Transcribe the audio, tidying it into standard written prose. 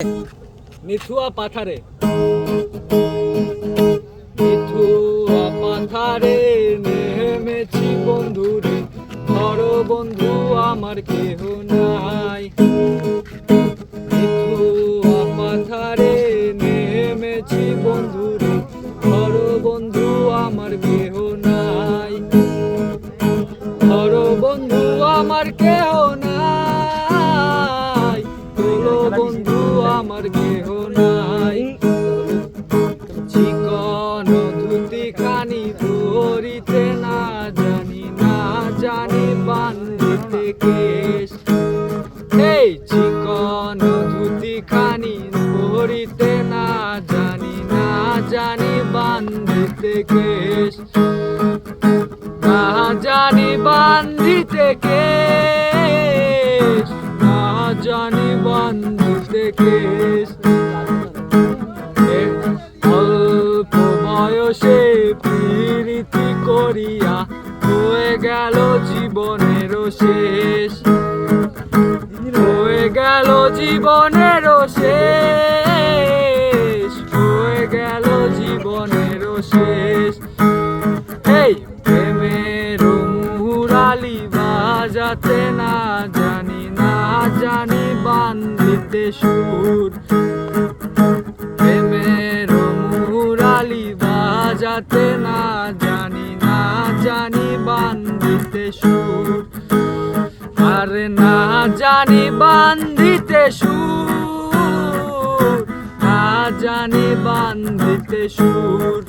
মিথুয়া পাথারে মিথুয়া পাথারে নেমেছি বন্ধুরে, ধর বন্ধু আমার কেহ নাই। মিথুয়া পাথারে নেমেছি বন্ধুরে, ধর বন্ধু আমার কেহ নাই। ধর বন্ধু আমার কেহ নাই, তোলো বন্ধু আমার কেহ নাই। চিকন ধুতি খানি ধরিতে না জানি বান্ধিতে কেশ। এই চিকন ধুতি খানি ধরিতে না জানি বান্ধিতে কেশ। না জানি বান্ধিতে কেশ, না জানি বান্ধিতে কেশ। অল্প বয়সে প্রীতি করিয়া হয়ে গেল জীবনের শেষ। হয়ে গেল জীবনের শেষ, হয়ে গেল জীবনের শেষ। এই প্রেমের মুহুরালি বাজাতে না জানি বান্ধিতে সুর। প্রেমের মুহুরালি বাজাতে না জানি বান্ধিতে সুর। আরে না জানি বান্ধিতে সুর, না জানি বান্ধিতে সুর।